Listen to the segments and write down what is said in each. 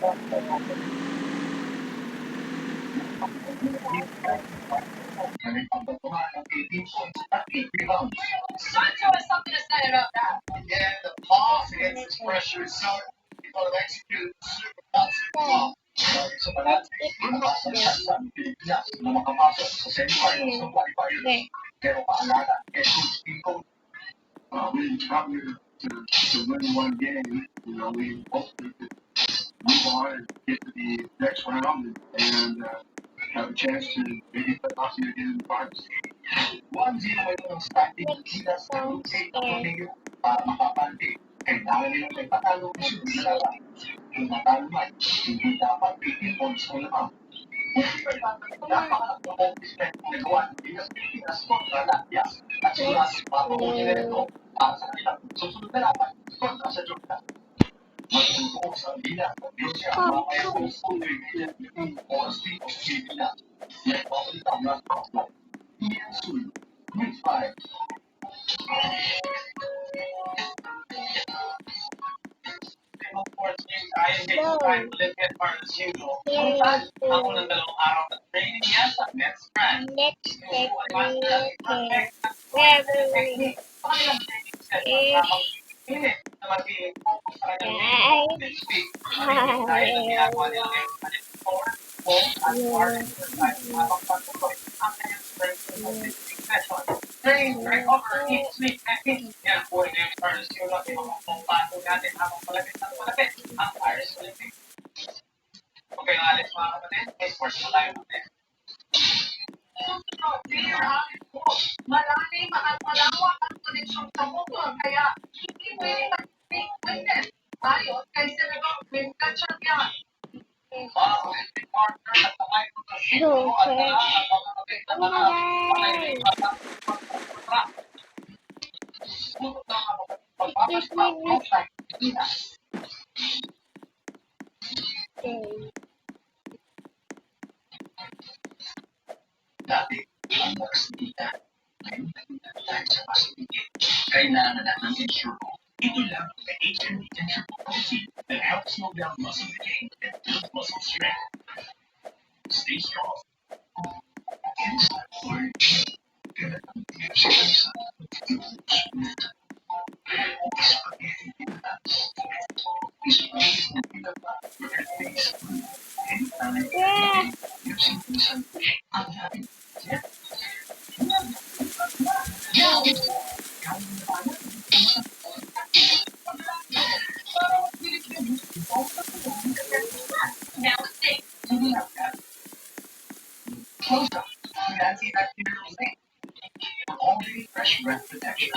Sancho has something to say about that. Yeah, the pause against this pressure is so people have executed super positive. So makapasa sa Pilipinas na makapasok sa semifinals ng qualifiers. Pero paalala, people we come here to win one game. You know, we hope to move on and get to the next round and have a chance to maybe put Aussie again in the finals. 1-0 ito ng starting Gilas ng 8 torneo para makapante. Kailangan nilang may patalo ng sunod na laban. Kung matalo man, hindi dapat 18 points mo lamang. Napakalaking accomplishment na nagawa ng Gilas Pilipinas kontra Latvia at sila si Papa Mojineto para sa kanilang susunod na laban kontra sa Jordan. Magtutuo sa Gilas ng Russia ang mga mayroong sa Pilipinas o ang State of Pilipinas. Yan po ang itang last outline. Ian Sui, Grade 5. Ako ng dalawang araw na training niya sa next brand. Next technique. February. Train, recover, eat, sleep, and eat. Yan po yung first yung laki mga pato natin habang malapit ang Paris Olympics. Okay, alis mga kapatid, sports na tayo natin. Malalim at malawak ang koneksyon sa mundo, kaya hindi pwede mag-witness. Ayon kay Senador Quinn Gatchalian. Olympic partner at ang ay pagkasino at nakakapagpapit na mga dati, ang nagsalita, ngayon nagtatag sa pasigit. Kailangan natin ensure ko. Ito lang ang HMB Ensure Protein that helps slow down muscle decay and build muscle strength. Stay strong. And start working. Kaya ang pinagsikan sa spaghetti pintas. Spaghetti na pinata with your face food. Anytime using the sandwich. Ang dami. Now it's safe. Close up. Antibacterial zinc. Already fresh breath protection.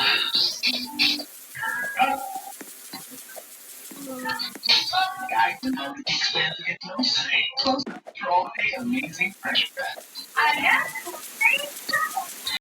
Guide to know the expands to get close. Close up for all day amazing fresh breath.